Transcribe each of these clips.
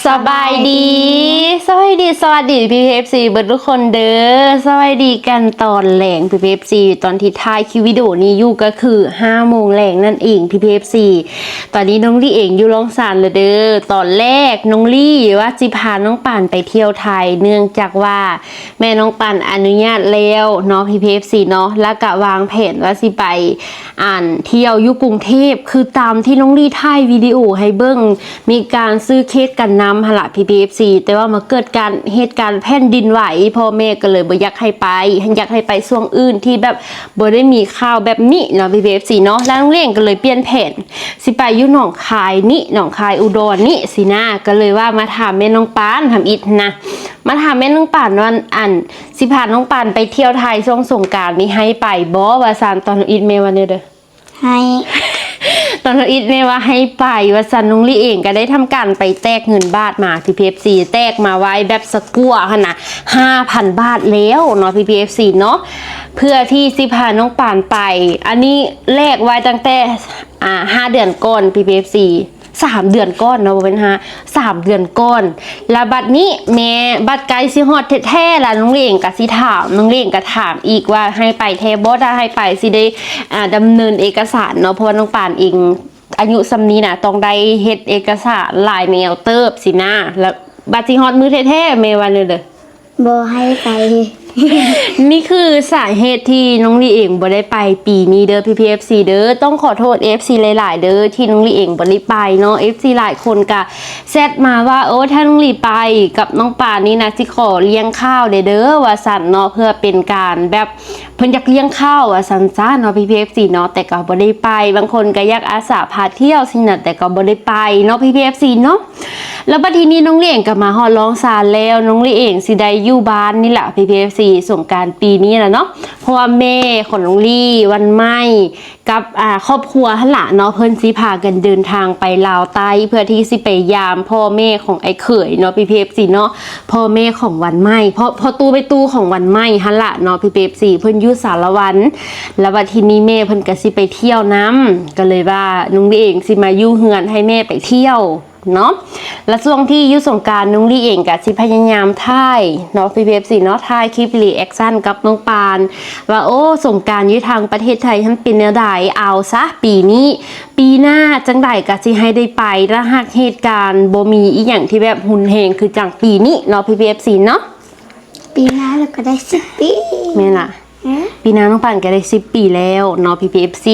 สบายดีสวัสดีพี่พีเอฟซีเบิร์ดทุกคนเด้อสวัสดีกันตอนแหลงพี่พีเอฟซีตอนที่ท้ายคลิปวิดีโอนี้อยู่ก็คือ5 โมงแหลงนั่นเองพี่พีเอฟซีตอนนี้น้องลี่เองอยู่ร้องสารเลยเด้อตอนแรกน้องลี่ว่าจิพาน้องป่านไปเที่ยวไทยเนื่องจากว่าแม่น้องป่านอนุญาตแล้วเนาะพี่พีเอฟซีเนาะแล้วก็วางแผนว่าสิไปเที่ยวอยู่กรุงเทพคือตามที่น้องลี่ถ่ายวิดีโอให้เบิ้งมีการซื้อเค้กกันน้ำหละ PPFC แต่ว่ามาเกิดการเหตุการณ์แผ่นดินไหวพ่อแม่ก็เลยบ่อยากให้ไปอยากให้ไปช่วงอื่นที่แบบบ่ได้มีข่าวแบบนี้เนาะ PPFC เนาะแล้วน้องเลี้ยงก็เลยเปลี่ยนแผนสิไปอยู่หนองคายนี่หนองคายอุดรนี่สินะก็เลยว่ามาถามแม่น้องปานทำอิฐนะมาถามแม่น้องปานว่าสิพาน้องปานไปเที่ยวไทยช่วงสงกรานต์นี้ให้ไปบ่ว่าซานตอนอิฐแม่ว่าเด้อให้ตอนน้องอิทเนี่ยว่าให้ไปว่าซันน้องลี่เองก็ได้ทำการไปแตกเงินบาทมา PPFC แตกมาไว้แบบสกัวค่ะนะ 5,000 บาทแล้วเนาะ PPFC เนาะเพื่อที่สิพาน้องป่านไปอันนี้แลกไว้ตั้งแต่5 เดือนก่อน PPFC 3 เดือนก้อนเนาะเป็น3 เดือนก้อนแล้วบัดนี้แม่บัดไกลสิฮอดแท้ๆล่ะน้องเล่งก็สิถามน้องเล่งก็ถามอีกว่าให้ไปแท้บ่ถ้าให้ไปสิได้ดำเนินเอกสารเนาะเพราะว่าน้องป่านเองอายุส่ำนี้น่ะต้องได้เฮ็ดเอกสารหลายแนวเติบสินะแล้วบัดสิฮอดมื้อแท้ๆแม่ว่าเด้อบ่ให้ไป นี่คือสาเหตุที่น้องลีเองบ่ได้ไปปีนี้เด้อ PPFC เด้อต้องขอโทษ FC หลายๆเด้อที่น้องลีเองบ่ได้ไปเนาะ FC หลายคนก็แซดมาว่าถ้าน้องลีไปกับน้องปานนี่นะสิขอเลี้ยงข้าวเด้อว่าสั่นเนาะเพื่อเป็นการแบบเพิ่นอยากเลี้ยงข้าวว่าสั่นจ้าเนาะ PPFC เนาะแต่ก็บ่ได้ไปบางคนก็อยากอาสาพาเที่ยวสินะแต่ก็บ่ได้ไปเนาะ PPFC เนาะแล้วบัดทีนี้น้องลีเองก็มาฮอดร้องศาลแล้วน้องลีเองสิได้อยู่บ้านนี่แหละ PPFCสงกรานต์ปีนี้แหละเนาะเพราะว่าแม่ของน้องลี่วันใหม่กับครอบครัวหั่นล่ะเนาะเพิ่นสิพากันเดินทางไปลาวใต้เพื่อที่สิไปยามพ่อแม่ของไอ้เขยเนาะ PPFC เนาะพ่อแม่ของวันใหม่พอตู้ไปตู้ของวันใหม่หั่นล่ะเนาะ PPFC เพิ่นอยู่สารวันแล้วบัดทีนี้แม่เพิ่นก็สิไปเที่ยวน้ำก็เลยว่าน้องลี่เองสิมาอยู่เฮือนให้แม่ไปเที่ยวเนาะและช่วงที่ยุสงการน้องลี่เองกับสิพยายามถ่ายเนาะ PPFC เนาะถ่ายคลิปรีแอคชั่นกับน้องปานว่าสงการอยู่ทางประเทศไทยท่านเป็นแนวใดเอาซะปีนี้ปีหน้าจังใดก็สิให้ได้ไปถ้าหากเหตุการณ์บ่มีอีหยังที่แบบหุนแหงคือจังปีนี้เนาะ PPFC เนาะปีหน้าเราก็ได้10 ปีแม่ล่ะปีหน้าน้องป่านก็ได้10 ปีแล้วเนาะ PPFC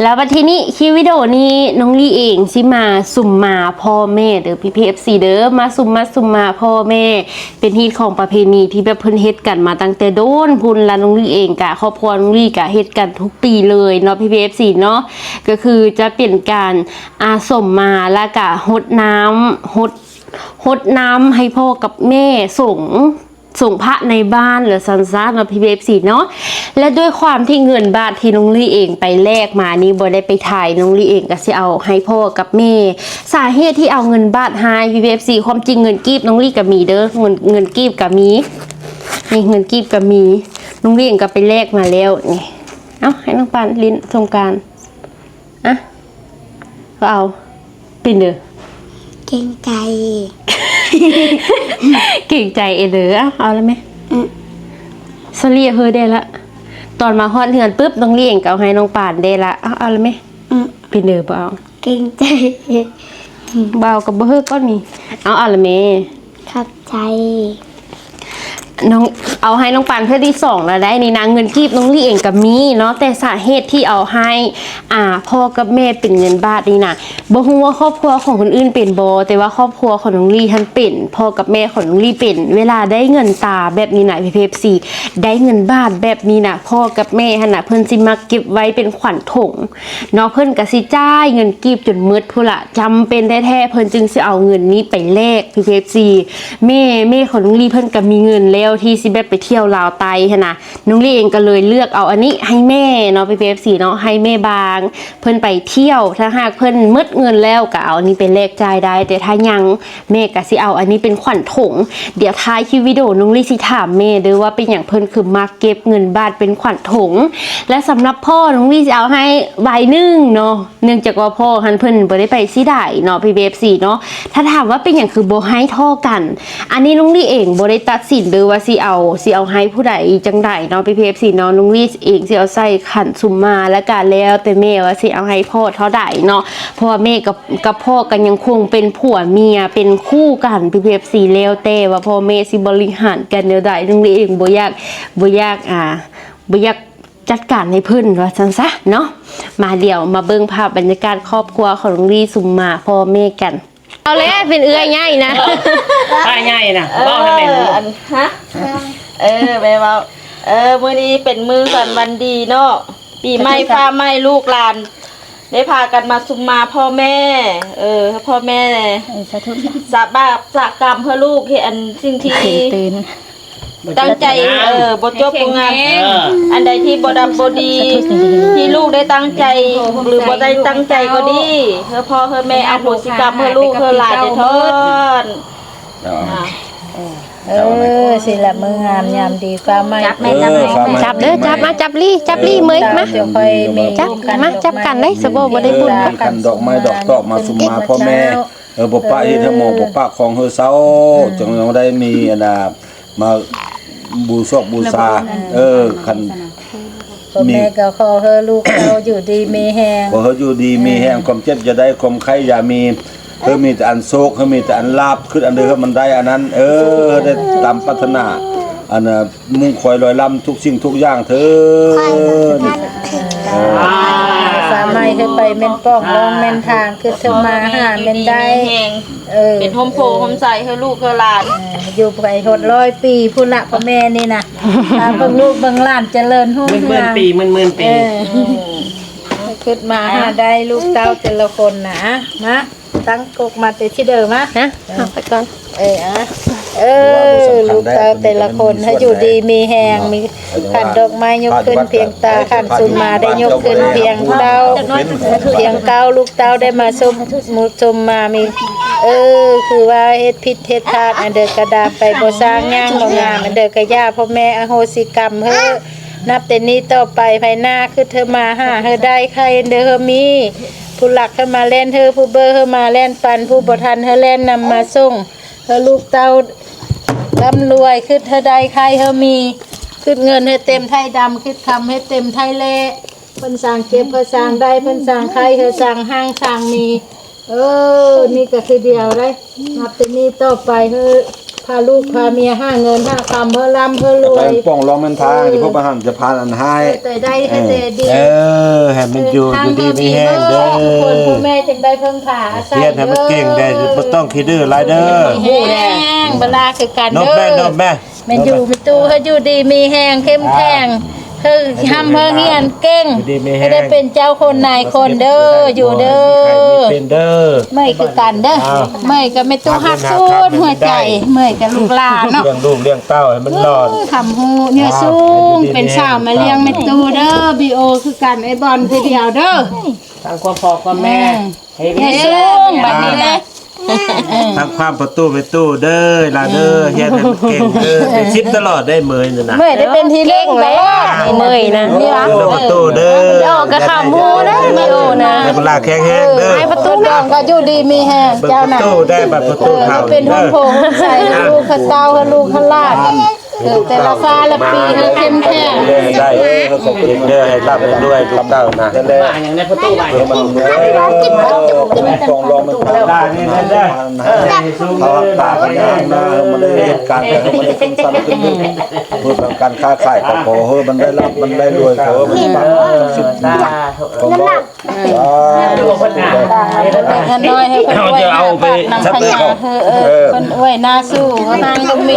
แล้ววันที่นี้คลิปวิดีโอนี้น้องลี่เองสิมาสุ่มมาพ่อแม่เด้อ PPFC เด้อมาสุ่มมาพ่อแม่เป็นฮีตของประเพณีที่แบบเพิ่นเฮ็ดกันมาตั้งแต่โดนพุ่นแล้วน้องลี่เองกะครอบครัวน้องลี่กะเฮ็ดกันทุกปีเลยเนาะ PPFC เนาะก็คือจะเป็นการสุ่มมาแล้วก็หดน้ำให้พ่อกับแม่ส่งพระในบ้านหรือซันซ่าเนาะ PPFC เนาะและด้วยความที่เงินบาทที่น้องลี่เองไปแลกมานี่บ่ได้ไปถ่ายน้องลี่เองก็สิเอาให้พ่อกับแม่สาเหตุที่เอาเงินบาทให้ PPFC ความจริงเงินกีบน้องลี่ก็มีเด้อเงินกีบก็มีนี่เงินกีบก็มีน้องลี่เองก็ไปแลกมาแล้วนี่ให้น้องปานลิ้นสงกรานต์ก็เอาปิ่นเด้อเก่งใจเก่งใจเด้อเอาแล้วไหมสลีเฮอได้ละตอนมาฮอดเฮือนปุ๊บน้องเลี้ยงก็เอาให้น้องป่านได้ละเอาแล้วไหมเป็นเด้อบ่เอาเก่งใจเบากับบ่เฮอก็มีเอาแล้วไหมขับใจน้องเอาให้น้องปานเพื่อที่2แล้วได้นี่นะเงินกีบน้องลี่เองกับมีเนาะแต่สาเหตุที่เอาให้พ่อกับแม่เป็นเงินบาทนี่นะบ่ฮู้ว่าครอบครัวของคนอื่นเป็นบ่แต่ว่าครอบครัวของน้องลี่ท่านเป็นพ่อกับแม่ของน้องลี่เป็นเวลาได้เงินตาแบบนี้นะ PPFC ได้เงินบาทแบบนี้นะพ่อกับแม่หั่นน่ะเพิ่นสิมาเก็บไว้เป็นขวัญถุงเนาะเพิ่นก็สิจ่ายเงินกีบจนหมดพุ่นล่ะจำเป็นแท้ๆเพิ่นจึงสิเอาเงินนี้ไปแลก PPFC แม่ของน้องลี่เพิ่นก็มีเงินแล้ว ที่สิแบบไปเที่ยวลาวไตหั้นนะน้องลี่เองก็เลยเลือกเอาอันนี้ให้แม่เนาะPPFCเนาะให้แม่บางเพิ่นไปเที่ยวถ้าหากเพิ่นหมดเงินแล้วก็เอาอันนี้เป็นแลกจ่ายได้แต่ถ้ายังแม่ก็สิเอาอันนี้เป็นขวัญถุงเดี๋ยวท้ายคลิปวิดีโอน้องลี่สิถามแม่เด้อว่าเป็นอย่างเพิ่นคือมาเก็บเงินบาทเป็นขวัญถุงและสำหรับพ่อน้องลี่จะเอาให้ใบหนึ่งเนาะเนื่องจากว่าพ่อหันเพิ่นบ่ได้ไปสิได้เนาะPPFCเนาะถ้าถามว่าเป็นอย่างคือบ่ให้ท่อกันอันนี้น้องลี่เองบ่ได้ตัดสินเด้อว่าสิเอาให้ผู้ใดจังใดเนาะPPFCเนาะน้องลี่เองสิเอาใส่ขันซุมมาแล้วก็แล้วแต่แม่ว่าสิเอาให้พ่อเท่าใดเนาะเพราะว่าแม่กับพ่อกันยังคงเป็นผัวเมียเป็นคู่กันPPFCแล้วแต่ว่าพ่อแม่สิบริหารกันแนวใดน้องลี่เองบ่อยากจัดการให้เพิ่นว่าซั่นซะเนาะมาเดี๋ยวมาเบิ่งภาพบรรยากาศครอบครัวของน้องลี่ซุมมาพ่อแม่กันเอาแล้วเป็นเอื้อยง่ายนะ ป้าใหญ่น่ะบ่ทำไมรู้ ฮะแม่ว่ามื้อนี้เป็นมื้อก่อนวันดีเนาะปีใหม่ฟ้าใหม่ลูกหลานได้พากันมาสุมมาพ่อแม่พ่อแม่สาบาปสากรรมเพื่อลูกเห็นสิ่งที่ตั้งใจบ่จบบ่งามอันใดที่บ่ดับบ่ดีที่ลูกได้ตั้งใจหรือบ่ได้ตั้งใจก็ดีเพื่อพ่อเพื่อแม่อโหสิกรรมเพื่อลูกเพื่อหลานได้ทน สิละมืองามยามดีฟ้าไหม้ จับเด้อจับมาจับลี่มื้อมา เดี๋ยวค่อยมี จับมาจับกันเลยสบ่บ่ได้บุญ กันดอกไม้ดอกตอกมาสุมมาพ่อแม่บ่ปะเฮ็ดให้หมอบ่ปะของเฮอเซาจงได้มีอันน่ะมาบูชาคัน พ่อแม่ก็ขอให้ลูกเราอยู่ดีมีแฮง บ่เฮาอยู่ดีมีแห้งความเจ็บจะได้ความไข้อย่ามีมีแต่อันโศกมีแต่อันลาบขึ้นอันเด้อมันได้อันนั้นได้ตามปรารถนาอันน่ะมุ่งคอยลอยลำทุกสิ่งทุกอย่างเถิด ฟ้าไหม้ให้ไปแม่นป้องรองแม่นทางคือเธอมาหาแม่นได้เป็นโฮมโพโฮมใส่ให้ลูกเพื่อหลาน อยู่ไปหด100 ปีพุ่นละพ่อแม่นี่นะเบิ่งลูกเบิ่งหลานเจริญรุ่ง หมื่นปีหมื่นปี ขึ้นมาหาได้ลูกเต้าแต่ละคนนะมาตั้งกกมาแต่ที่เดิมนะเอาไปก่อน ลูกเต้าแต่ละคนให้อยู่ดีมีแหงมีขันดอกไม้ยกขึ้นเพียงตาขันสุนมาได้ยกขึ้นเพียงเต้าเพียงเก้าลูกเต้าได้มาชมมามีคือว่าเฮ็ดผิดเฮ็ดพลาดอันเดอกระดาไปบ่สร้างย่างบ่งามอันเดอกระย่าพ่อแม่อโหสิกรรมเฮ้อนับแต่นี้ต่อไปภายหน้าคือเธอมาหาเธอได้ใครเด้อมีผู้หลักเธอมาเล่นเธอผู้เบอร์เธอมาเล่นปันผู้บ่ทันเธอเล่นนำมาส่งเธอลูกเต้าร่ำรวยคือเธอได้ใครเธอมีคือเงินให้เต็มไทยดำคือคำให้เต็มไทยเละเพิ่นสร้างเก็บเพิ่นสร้างได้เพิ่นสร้างใครเธอสร้างห้างสร้างมีนี่ก็คือเดียวได้นับแต่นี้ต่อไปเธอพาลูกพาเมียหาเงินหาคำเพื่อร่ำเพื่อรว ไป ย ป้องรองมันทางที่พวกประหารจะพานอันให้ แต่ได้ให้แต่ดี ให้มันอยู่ดีมีแห้งเด้อ คนพ่อแม่จึงได้เพิ่งผ่าอาศัย เรียนให้มันเก่งได้บ่ต้องคิดดื้อหลายเด้อ แห้งเวลาคือการ นก เด้ แม่น อก แม่ มันอยู่มีตู้ให้อยู่ดีมีแห้งเข้มแข็งเฮ้ยทำเพื่อเฮียนเก่งให้ได้เป็นเจ้าคนนายคนเด้ออยู่เด้อ เป็นเด้อ ไม่คือกันเด้อไม่ก็ไม่ตู้หักสู้หัวใจไม่ก็ลูกหลานเนาะ เลี้ยงลูกเลี้ยงเต้าให้มันรอด ทำหูเนี่ยสูงเป็นสาวมาเลี้ยงไม่ตู้เด้อบีโอคือกันไอ้บอลคือเดียวเด้อ ทางความพ่อความแม่ให้ เนี่ยสูงแบบนี้เลย ทางความประตูไปตู้เด้อล่ะเด้อเฮ็ดให้มันเก่งเด้อได้ชิปตลอดได้มื้อนี่นะ เมื่อยได้เป็นที่เล่งแล้ว เมื่อยนะ นี่ล่ะ ประตูเด้อ ออกกระข่าวมูนะมีโอนะ ให้เวลาแข็งแรงเด้อ ให้ประตู น้องก็อยู่ดีมีแฮง เบิ่ง เจ้า ประ น่ะ ตูได้บัดประตูเข้า เป็นห้องโถงใส่ลูกข้าเต้าให้ลูกข้าลาดแต่ละฟ้าละปีให้เข้มแข็ง ได้เด้อให้รับให้ด้วยลูกเต้านะ นั่นแหละ มาอย่างในประตูใหม่ มันป้องรองมันทาง ได้นี่ได้ เขาตากันนะมันได้เหตุการณ์แต่มันได้ขึ้นสั่นขึ้นเพื่อการค้าขายก็ขอเฮ้มันได้รับมันได้รวยขอมันปังสุดของเรา กันน้อยให้เพิ่นไว้นำพญาเพิ่นไว้หน้าสู้เขานางก็มี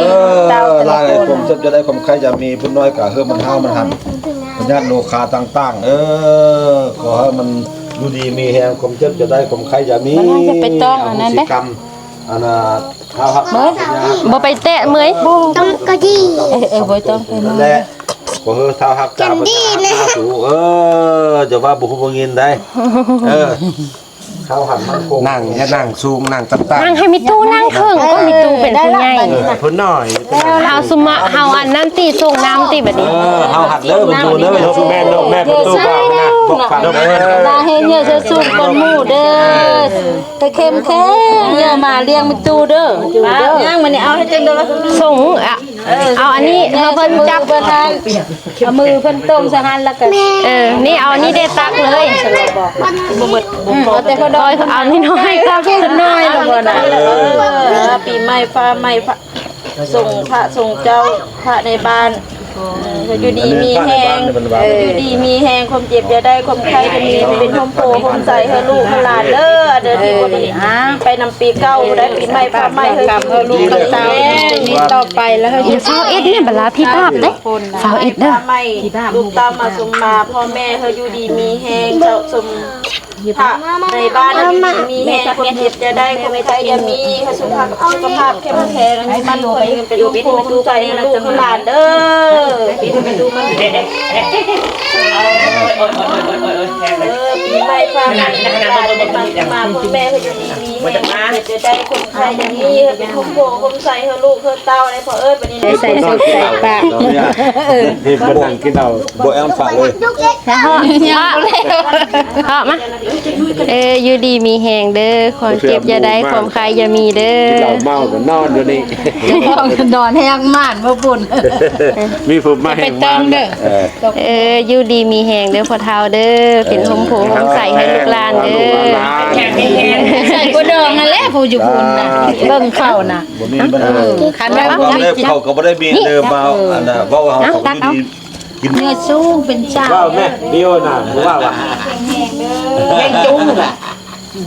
เต้าแต่ละ ลาย คน ผมจะได้ความใครจะมีพุ่นน้อยกะเฮ้มันเฮามันหันพญาโลคาต่างๆขอให้มันดูดีมีแฮงความเจ็บจะได้ความใครจะมีกรรม อันน่ะข้าวหัก บ่ไปแตะเมย ต้องกระดี่ บ่ต้องไป นั่นแหละบ่เฮอข้าวหักจ้าบ่สูจะว่าบ่ฮู้บ่ยินได้ข้าวหักมันคง นั่งอย่านั่งสูงนั่งต่ำ นั่งให้มิตู้นั่งเคิงก็มิตู้เป็นผู้ใหญ่ ๆพุ่นน้อย เฮาสุมาเฮาอันนั้นติส่งน้ำติบัดนี้ ข้าวหักเด้อบ่ดูเด้อ ลูกแม่นกแม่ประตูบ้านนะบอกฟังเด้อ ลาเฮ็ดเยอะจะสู้คนหมู่เด้อไปเข้มแข็งเยอะมาเลี้ยงมิตูเด้อ ย่างมันนี่เอาให้จังเด้อ ส่งอะเอาอันนี้เฮาเพิ่นจับ เพิ่นให้เอามือเพิ่นต้มสะหันแล้วก็ นี่เอานี่ได้ตักเลย เอาแต่เพิ่น ดอยเอานี่น้อยก็เพิ่นน้อยลงบ่น่ะ ปีใหม่ฟ้าใหม่พระส่งพระส่งเจ้าพระในบ้านอยู่ดีมีแหงอยู่ดีมีแหงความเจ็บจะได้ความไข้จะมีเป็นหอมโพหอมใสให้ลูกให้หลานเด้อเด้อที่บ่ดีไปนำปีเก่าได้ปีใหม่ฟ้าใหม่เฮ้ยลูกกับเต้า นี่ต่อไปแล้วเฮา อย่าเฝ้าเอ็ดเนี่ยบัดลาพี่ภาพเด้เฝ้าเอ็ดเด้อ ไม่ลูกตามมาสมมาพ่อแม่เฮาอยู่ดีมีแหงเจ้าสมพระในบ้านมีแหงความเจ็บจะได้ความไข้จะมีสุขภาพเข้มแข็งมันคอยเป็นลูกโพลูกใจลูกหลานเด้อปีใหม่ฟ้าใหม่มาพ่อแม่เฮาอยู่ดีมีแหงจะได้คนไข้จะมีเป็นหอมโพหอมใสเฮาลูกเฮาเต้าได้พอบัดนี้ ใส่สุกใส่ปาก ที่เพิ่นนั่งกินเอา บ่แอมฝากเลย พ่อมาอยู่ดีมีแหงเด้อความเจ็บอย่าได้ความใครอย่ามีเด้อ เราเมาก็นอนอยู่นี่ นอนแห้งม่านบ่บุญ มีผู้มา ไป แห่ง เติ มาม เด้อ อยู่ดีมีแหงเด้อพ่อเฒ่าเด้อเป็นหอมโผหอมใสให้ลูกหลานเด้อ ใส่กระดองนั่นแหละผู้อยู่พุ่นน่ะเบิ่งเข้าน่ะ บ่มีปัญหา คันว่าบ่ บ่ มี ได้เขาก็บ่ได้มีเดิมมาอันน่ะเว้าเฮาของดีกิน เนื้อสูงเป็นเจ้า ว้าวแม่เดียวน่ะว่าว่ะแม่จุ้งน่ะ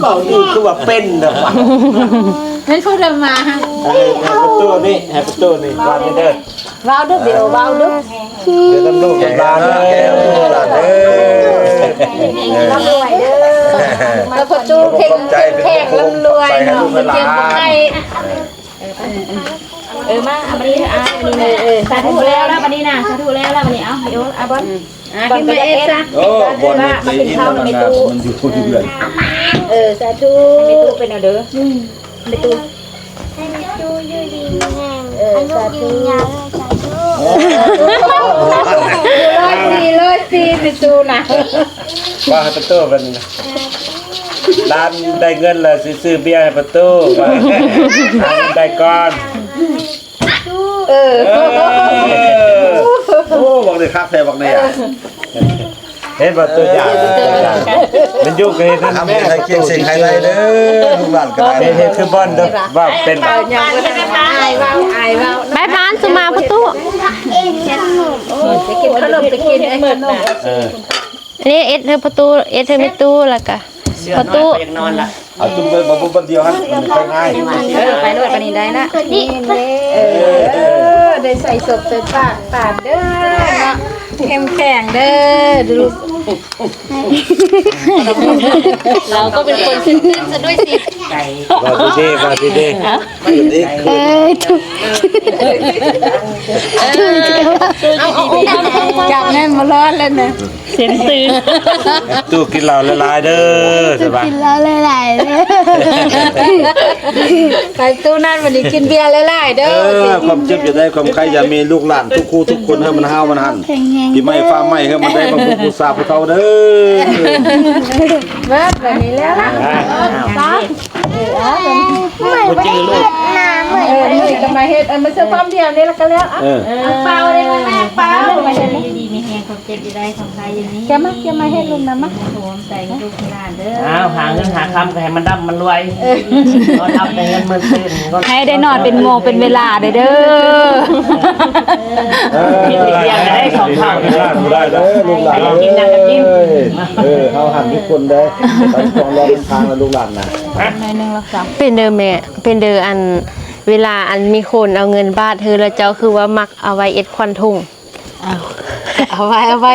ก็นี่คือว่าเป็นเด้อว่ะ เป็นผู้เดินมาฮะ ให้ประตูนี่ให้ประตูนี่วางเด้อ ว้าวเด้อเดี๋ยวว้าวเด้อ เดี๋ยวตำรวจมาเด้อ แล้วพอจูเข่งแข่งลำรวยเนาะมันเก็บบ่ให้ มาอันนี้สาธุแล้ววันนี้นะสาธุแล้ววันนี้เอาเดี๋ยวอาบอน กินไปเอฟซะ โอ้บ่ได้ไปยินมันอยู่ที่เดือน สาธุ ไม่ตู้เป็นเอาเด้อไม่ตู้ ให้ดูอยู่ดีมีแห้งอันลูกยืนยาวร้อยสี่ไปจูนะ ว่าให้ประตูเป็นร้านได้เงินแล้วสิซื้อเบียร์ให้ประตูว่าได้ก่อน โอ้บอกได้คักแท้บอกได้อ่ะ เห็นว่าตัวอย่างมันยุ่งกันนั่น ทำ แม่ ให้เกียงเสียงไฮไลท์เด้อลูกหลานก็ได้ เห็นคือบอลเด้อว่าเป็น ยังไม่ได้อายว้าวอายว้าว บายบานสุมาประตู จะกินขนมจะกินไอ้เมิดน่ะ นี่เอ็ดเธอประตูเอ็ดเธอไม่ตู้แล้วก็ประตู ยังนอนละ เอาจุ่มไปบ่บ่เดียวหั่นมันไปง่าย ไปโลดกันนี่ได้นะนี่ได้ใส่ศพใส่ปากปาดเด้อเนาะเข้มแข็งเด้อดู เราก็เป็นคนซึ้งๆซะด้วยสิ มาดีดี จับแน่นมาร้อนแล้วนะ เสียงตื่น ตู้กินเหล้าละลายเด้อใช่ปะ แล้วหลายๆเลย ไปตู้นั่นวันนี้กินเบียร์หลายๆเด้อ ความเจ็บอย่าได้ความใครอย่ามีลูกหลานทุกคู่ทุกคนให้มันห้าวมันหันปีใหม่ฟ้าใหม่ให้มันได้บำรุงบุษาผู้เฒ่าเด้อ เบิดวันนี้แล้วนะ กูจื้อลูก นี่ก็มาเฮ็ดมันซื้อความเดียวนี่แล้วก็แล้ว เปล่าเลยแม่เปล่า อยู่ดีมีแหงความเจ็บอยู่ได้ของใครอย่างนี้ แกมาเฮ็ดลุงนะมะ โหมใส่ลูกหลานเด้อ อ้าวหาเงินหาคำก็ให้มันดำมันรวยก็ทำแต่เงินมันตื่นก็ ให้ได้นอนเป็นโมงเป็นเวลาเด้อ กินเบียร์ได้ของข้าว ได้เด้อลูกหลาน กินยังกันกิน เฮาหันทุกคนได้ตอนของรอเป็นทางลูกหลานนะ เป็นเดอแม่เป็นเดออันเวลาอันมีคนเอาเงินบาทเธอแล้วเจ้าคือว่ามักเอาไว้เอ็ดควันทุ่ง เอาไว้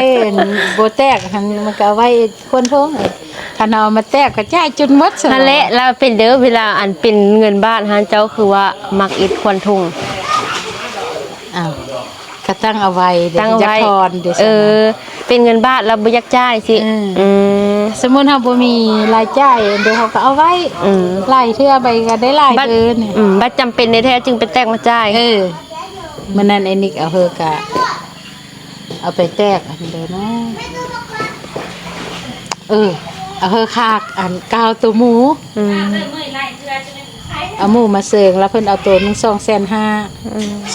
โบแตกมันก็เอาไว้คนท้อง คันเอามาแตกก็จ่ายจนหมดซะ นั่นแหละแล้วเป็นเด้อเวลาอันเป็นเงินบ้านฮะเจ้าคือว่ามักอิดควันทุ่ง อ้าวก็ตั้งเอาไว้เดี๋ยว ตั้ง จะ ไว้ ทอนเดี๋ยว เป็นเงินบ้านแล้วบ่อยากจ่ายสิม สมมุติเฮาบ่มีรายจ่ายเดี๋ยวเขาก็เอาไว้หลายเทื่อไปก็ได้หลาย บัตร เดือนเนี่ย บัตรจำเป็นในแท้จึงไปแตกมาจ่าย มื้อนั้นไอ้นิกเอาเฮอกะเอาไปแตกอันเดียวนะเอาเฮอคากอันกาวตัวหมูเอาหมูมาเสิร์งแล้วเพิ่นเอาตัวนึง250,000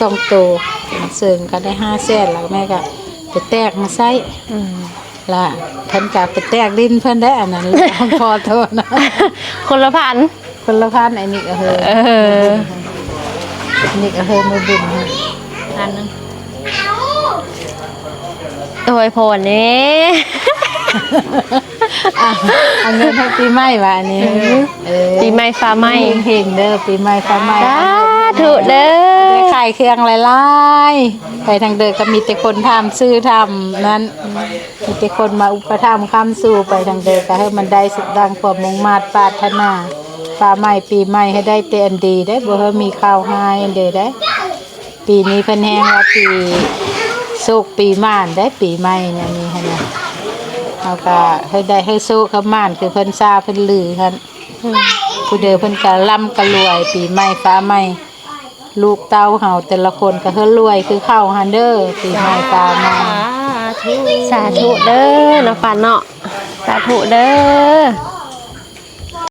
2ตัวมาเสิร์งก็ได้500,000แล้วแม่ก็ไปแตกมาใส่ล่ะเพิ่นก็ไปแตกดินเพิ่นได้อันนั้นพอโทษนะ คนละพัน คนละพันไอ้นิกเอาเฮอนิกเอาเฮอมาบุญให้ อันนึง โอ้ยพรนี่ เอาเงินให้ปีใหม่ว่ะอันนี้ ปีใหม่ฟ้าใหม่ เฮงๆเด้อปีใหม่ฟ้าใหม่ สาธุเด้ ได้ อ ขายเครื่องหลายๆไปทางเดินก็มีแต่คนทำซื้อทำนั้นมีแต่คนมาอุปถัมภ์ค้ำสู่ไปทางเดินก็ให้มันได้สุดดังความมุ่งมา่ปรารถนาฟ้าใหม่ปีใหม่ให้ได้แต่อันดีได้บ่ให้มีข้าวหายอันเด้อได้ ปีนี้เพิ่นแฮงว่าปีโชคปีม่านได้ปีใหม่เนี่ยนี่หั่นน่ะเอาก็ให้ได้ให้โชคกับม่านคือเพิ่นซาเพิ่นลือคั่นผู้เด้อเพิ่นก็ร่ำก็รวยปีใหม่ฟ้าใหม่ลูกเต้าเฮาแต่ละคนก็เฮ็ดรวยคือเข้าหันเด้อปีใหม่ฟ้าใหม่ สาธุเด้อน้องปานเนาะสาธุเด้อ